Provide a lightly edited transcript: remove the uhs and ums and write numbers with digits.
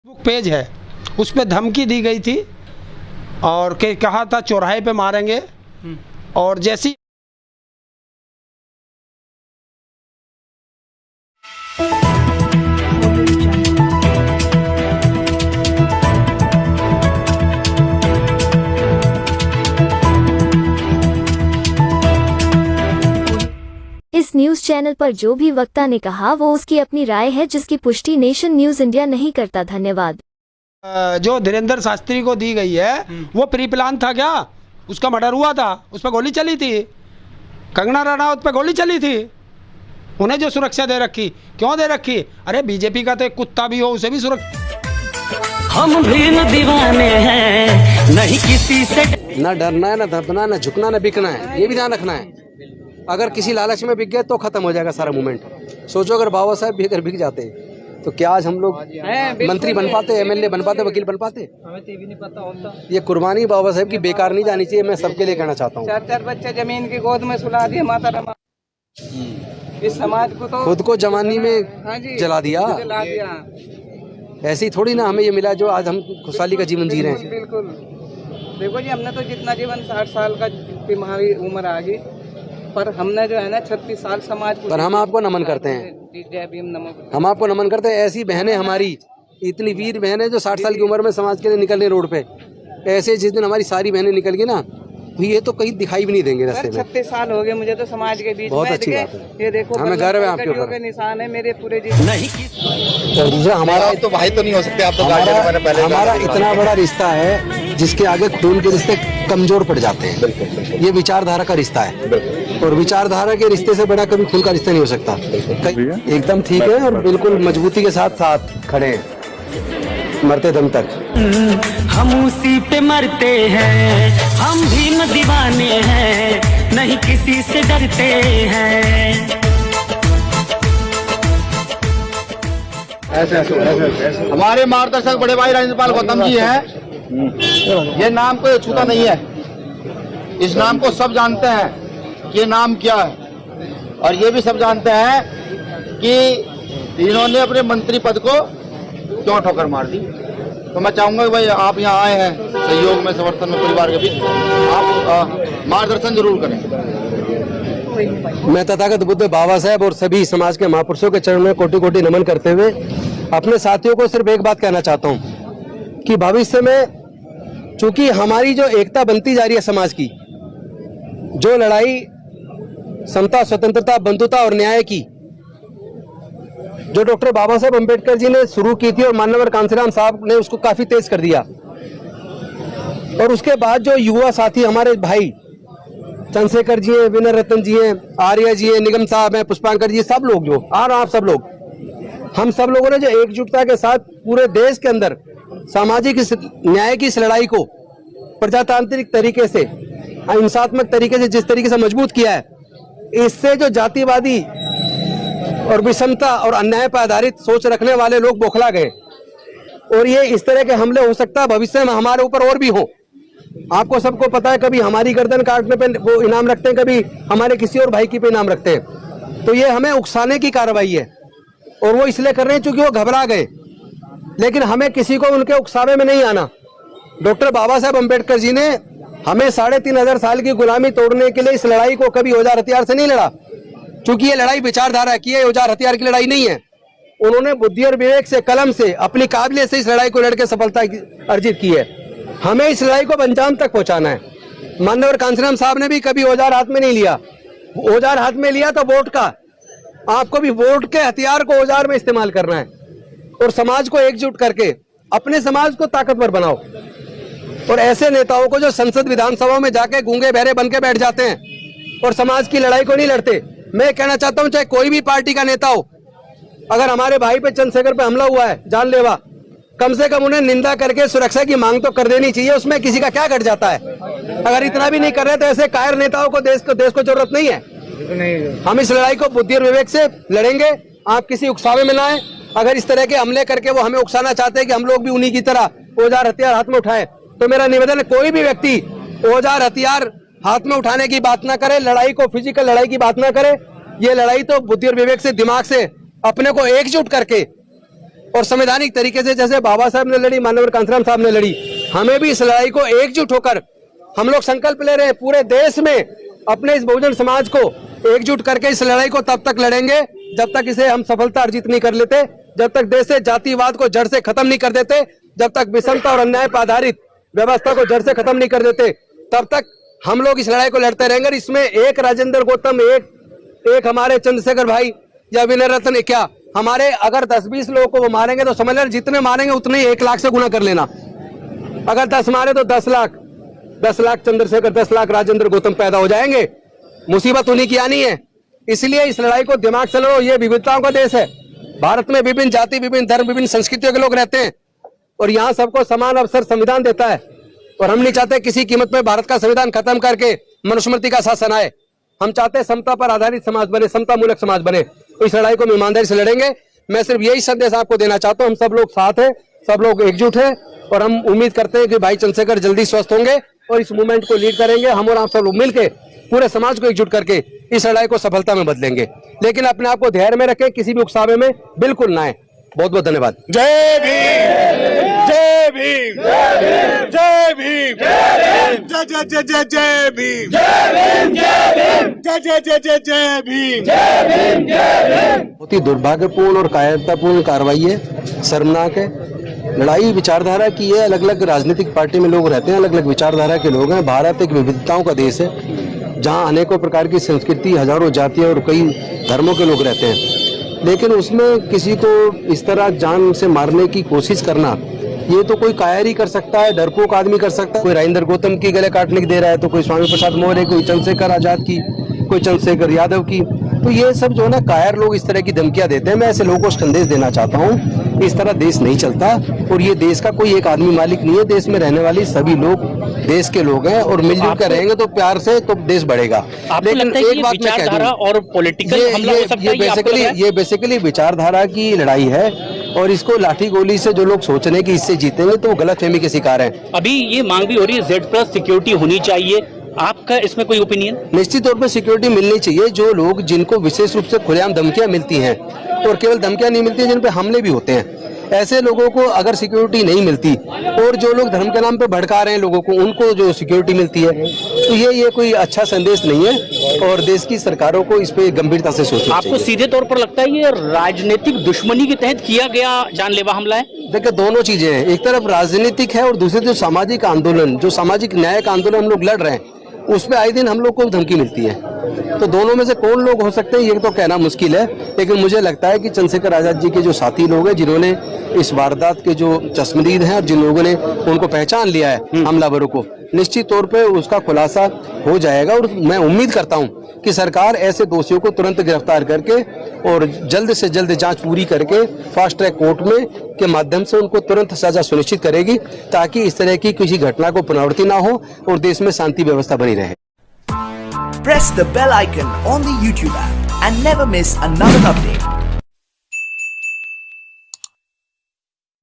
Facebook page है, उस पर धमकी दी गई थी और कहा था चौराहे पे मारेंगे। और जैसी इस न्यूज चैनल पर जो भी वक्ता ने कहा वो उसकी अपनी राय है, जिसकी पुष्टि नेशन न्यूज इंडिया नहीं करता। धन्यवाद। जो धीरेन्द्र शास्त्री को दी गई है वो प्री प्लान था क्या? उसका मर्डर हुआ था, उस पर गोली चली थी, कंगना रनौत पे गोली चली थी। उन्हें जो सुरक्षा दे रखी, क्यों दे रखी? अरे बीजेपी का तो एक कुत्ता भी हो उसे भी सुरक्षा। हम भी दीवाने हैं, नहीं किसी से ना डरना है, ना दबना, ना झुकना, ना बिकना है, ये भी ध्यान रखना है। अगर किसी लालच में बिक गए तो खत्म हो जाएगा सारा मूवमेंट। सोचो अगर बाबा साहब भी अगर बिक जाते तो क्या आज हम लोग मंत्री बन पाते, एमएलए बन पाते, वकील बन पाते? हमें तो ये भी नहीं पता होता। ये कुर्बानी बाबा साहब की बेकार नहीं जानी चाहिए। मैं सबके लिए कहना चाहता हूँ। 4 बच्चे जमीन की गोद में सुला दिए माता रमा। इस समाज को तो खुद को जवानी में जला दिया। ऐसे ही थोड़ी ना हमें ये मिला जो आज हम खुशहाली का जीवन जी रहे हैं। बिल्कुल। देखो जी, हमने तो जितना जीवन 60 साल का हमारी उम्र आ गई, पर हमने जो है ना 36 साल समाज को। पर हम आपको नमन करते हैं, जय भीम नमो। हम आपको नमन करते हैं। ऐसी बहनें हमारी, इतनी वीर बहनें जो 60 साल की उम्र में समाज के लिए निकल रही रोड पे, ऐसे जिस दिन हमारी सारी बहनें निकल गई ना, तो ये तो कहीं दिखाई भी नहीं देंगे रास्ते में। 36 साल हो गए मुझे तो समाज के बीच। बहुत अच्छी बात है। ये देखो, हमें गर्व है आपके ऊपर। निशान है मेरे पूरे जीवन। नहीं और दूसरा हमारा तो भाई तो नहीं हो सकते आप तो। हमारा इतना बड़ा रिश्ता है जिसके आगे खून के रिश्ते कमजोर पड़ जाते हैं। ये विचारधारा का रिश्ता है और विचारधारा के रिश्ते से बड़ा कभी खून का रिश्ता नहीं हो सकता। एकदम ठीक है और बिल्कुल मजबूती के साथ साथ खड़े हैं मरते दम तक। हम उसी पे मरते हैं, हम भी दीवाने हैं, नहीं किसी से डरते हैं। हमारे मार्गदर्शक बड़े भाई राजेंद्रपाल गौतम जी हैं। ये नाम कोई छूता नहीं है। इस नाम को सब जानते हैं कि ये नाम क्या है, और ये भी सब जानते हैं कि इन्होंने अपने मंत्री पद को क्यों ठोकर मार दी। तो मैं चाहूंगा कि भाई आप यहाँ आए हैं सहयोग में, समर्थन में, परिवार के बीच, आप मार्गदर्शन जरूर करें। मैं तथागत बुद्ध बाबा साहब और सभी समाज के महापुरुषों के चरणों में कोटि कोटि नमन करते हुए अपने साथियों को सिर्फ एक बात कहना चाहता हूँ कि भविष्य में चूंकि हमारी जो एकता बनती जा रही है समाज की, जो लड़ाई समता, स्वतंत्रता, बंधुता और न्याय की जो डॉक्टर बाबा साहब अम्बेडकर जी ने शुरू की थी और माननीय कांसीराम साहब ने उसको काफी तेज कर दिया, और उसके बाद जो युवा साथी हमारे भाई चंद्रशेखर जी हैं, विनय रतन जी हैं, आर्य जी हैं, निगम साहब हैं, पुष्पांकर जी, सब लोग जो और आप सब लोग, हम सब लोगों ने जो एकजुटता के साथ पूरे देश के अंदर सामाजिक न्याय की इस लड़ाई को प्रजातांत्रिक तरीके से, अहिंसात्मक तरीके से जिस तरीके से मजबूत किया है, इससे जो जातिवादी और विषमता और अन्याय पर आधारित सोच रखने वाले लोग बौखला गए, और ये इस तरह के हमले हो सकता है भविष्य में हमारे ऊपर और भी हो। आपको सबको पता है, कभी हमारी गर्दन काटने पे वो इनाम रखते हैं, कभी हमारे किसी और भाई की पे इनाम रखते हैं। तो ये हमें उकसाने की कार्रवाई है, और वो इसलिए कर रहे हैं क्योंकि वो घबरा गए। लेकिन हमें किसी को उनके उकसावे में नहीं आना। डॉक्टर बाबा साहब अम्बेडकर जी ने हमें 3500 साल की गुलामी तोड़ने के लिए इस लड़ाई को कभी औजार हथियार से नहीं लड़ा, क्योंकि ये लड़ाई विचारधारा की है, औजार हथियार की लड़ाई नहीं है। उन्होंने बुद्धि और विवेक से, कलम से, अपनी काबिलियत से इस लड़ाई को लड़के सफलता अर्जित की है। हमें इस लड़ाई को अंजाम तक पहुंचाना है। माननीय कांसीराम साहब ने भी कभी औजार हाथ में नहीं लिया। औजार हाथ में लिया तो वोट का। आपको भी वोट के हथियार को औजार में इस्तेमाल करना है, और समाज को एकजुट करके अपने समाज को ताकतवर बनाओ। और ऐसे नेताओं को जो संसद विधानसभा में जाके गूंगे बहरे बन के बैठ जाते हैं और समाज की लड़ाई को नहीं लड़ते, मैं कहना चाहता हूं चाहे कोई भी पार्टी का नेता हो, अगर हमारे भाई पे चंद्रशेखर पे हमला हुआ है जानलेवा, कम से कम उन्हें निंदा करके सुरक्षा की मांग तो कर देनी चाहिए। उसमें किसी का क्या कट जाता है? अगर इतना भी नहीं कर रहे तो ऐसे कायर नेताओं को देश को जरूरत नहीं है। हम इस लड़ाई को बुद्धि और विवेक से लड़ेंगे। आप किसी उकसावे में ना आए। अगर इस तरह के हमले करके वो हमें उकसाना चाहते हैं कि हम लोग भी उन्हीं की तरह औजार हथियार हाथ में उठाएं, तो मेरा निवेदन है कोई भी व्यक्ति औजार हथियार हाथ में उठाने की बात ना करे, लड़ाई को फिजिकल लड़ाई की बात ना करे। ये लड़ाई तो बुद्धि और विवेक से, दिमाग से अपने को एकजुट करके और संवैधानिक तरीके से जैसे बाबा साहब ने लड़ी, माननीय कांसीराम साहब ने लड़ी, हमें भी इस लड़ाई को एकजुट होकर हम लोग संकल्प ले रहे हैं पूरे देश में अपने इस बहुजन समाज को एकजुट करके इस लड़ाई को तब तक लड़ेंगे जब तक इसे हम सफलता अर्जित नहीं कर लेते, जब तक देश से जातिवाद को जड़ से खत्म नहीं कर देते, जब तक विषमता और अन्याय पर आधारित व्यवस्था को जड़ से खत्म नहीं कर देते, तब तक हम लोग इस लड़ाई को लड़ते रहेंगे। और इसमें एक राजेंद्र गौतम, एक हमारे चंद्रशेखर भाई या विनय रत्न, क्या हमारे अगर 10-20 लोगों को वो मारेंगे तो समझ लेना जितने मारेंगे उतने ही 1 लाख से गुना कर लेना। अगर 10 मारे तो 10 लाख, 10 लाख चंद्रशेखर, 10 लाख राजेंद्र गौतम पैदा हो जाएंगे। मुसीबत उन्हीं की आनी है। इसलिए इस लड़ाई को दिमाग से लड़ो। ये विविधताओं का देश है। भारत में विभिन्न जाति, विभिन्न धर्म, विभिन्न संस्कृतियों के लोग रहते हैं और यहाँ सबको समान अवसर संविधान देता है। और हम नहीं चाहते किसी कीमत में भारत का संविधान खत्म करके मनुस्मृति का शासन आए। हम चाहते हैं समता पर आधारित समाज बने, समता मूलक समाज बने। तो इस लड़ाई को हम ईमानदारी से लड़ेंगे। मैं सिर्फ यही संदेश आपको देना चाहता हूँ, हम सब लोग साथ हैं, सब लोग एकजुट हैं और हम उम्मीद करते हैं कि भाई चंद्रशेखर जल्दी स्वस्थ होंगे और इस मूवमेंट को लीड करेंगे। हम और आप सब लोग मिलकर पूरे समाज को एकजुट करके इस लड़ाई को सफलता में बदलेंगे। लेकिन अपने आप को धैर्य में रखें, किसी भी उकसावे में बिल्कुल ना आए। बहुत बहुत धन्यवाद। जय भीम, जय भीम, जय भीम, जय जय जय जय जय भीम, जय जय जय जय जय भीम। बहुत ही दुर्भाग्यपूर्ण और कायरतापूर्ण कार्रवाई है, शर्मनाक है। लड़ाई विचारधारा की है। अलग अलग राजनीतिक पार्टी में लोग रहते हैं, अलग अलग विचारधारा के लोग हैं। भारत एक विविधताओं का देश है जहां अनेकों प्रकार की संस्कृति, हजारों जातियां और कई धर्मों के लोग रहते हैं। लेकिन उसमें किसी को इस तरह जान से मारने की कोशिश करना, ये तो कोई कायर ही कर सकता है, डरपोक आदमी कर सकता है। कोई राजेंद्र गौतम की गले काटने की दे रहा है तो कोई स्वामी प्रसाद मौर्य, कोई चंद्रशेखर आजाद की, कोई चंद्रशेखर यादव की। तो ये सब जो है ना कायर लोग इस तरह की धमकियां देते हैं। मैं ऐसे लोगों को संदेश देना चाहता हूँ, इस तरह देश नहीं चलता। और ये देश का कोई एक आदमी मालिक नहीं है। देश में रहने वाली सभी लोग देश के लोग हैं और मिलजुल कर रहेंगे तो प्यार से तो देश बढ़ेगा। लेकिन एक बात मैं कह दूं, और पॉलिटिकल हमला हो सकता है। ये बेसिकली विचारधारा की लड़ाई है और इसको लाठी गोली से जो लोग सोच रहे हैं कि इससे जीतेंगे तो वो गलतफहमी के शिकार हैं। अभी ये मांग भी हो रही है Z+ सिक्योरिटी होनी चाहिए, आपका इसमें कोई ओपिनियन? निश्चित तौर पर सिक्योरिटी मिलनी चाहिए। जो लोग जिनको विशेष रूप से खुलेआम धमकियां मिलती हैं और केवल धमकियां नहीं मिलती, जिन पे हमले भी होते हैं, ऐसे लोगों को अगर सिक्योरिटी नहीं मिलती और जो लोग धर्म के नाम पे भड़का रहे हैं लोगों को, उनको जो सिक्योरिटी मिलती है, तो ये कोई अच्छा संदेश नहीं है और देश की सरकारों को इस पे गंभीरता से सोचना चाहिए। आपको सीधे तौर पर लगता है ये राजनीतिक दुश्मनी के तहत किया गया जानलेवा हमला है? देखिए, दोनों चीजें हैं। एक तरफ राजनीतिक है और दूसरी जो सामाजिक आंदोलन, जो सामाजिक न्याय का आंदोलन हम लोग लड़ रहे हैं, उसमें आए दिन हम लोग को धमकी मिलती है। तो दोनों में से कौन लोग हो सकते हैं ये तो कहना मुश्किल है। लेकिन मुझे लगता है कि चंद्रशेखर आजाद जी के जो साथी लोग हैं, जिन्होंने इस वारदात के जो चश्मदीद हैं और जिन लोगों ने उनको पहचान लिया है हमलावरों को, निश्चित तौर पे उसका खुलासा हो जाएगा। और मैं उम्मीद करता हूं कि सरकार ऐसे दोषियों को तुरंत गिरफ्तार करके और जल्द से जल्द जांच पूरी करके फास्ट ट्रैक कोर्ट में के माध्यम से उनको तुरंत सजा सुनिश्चित करेगी, ताकि इस तरह की किसी घटना को पुनरावृत्ति ना हो और देश में शांति व्यवस्था बनी रहे। Press the bell icon on the YouTube app and never miss another update.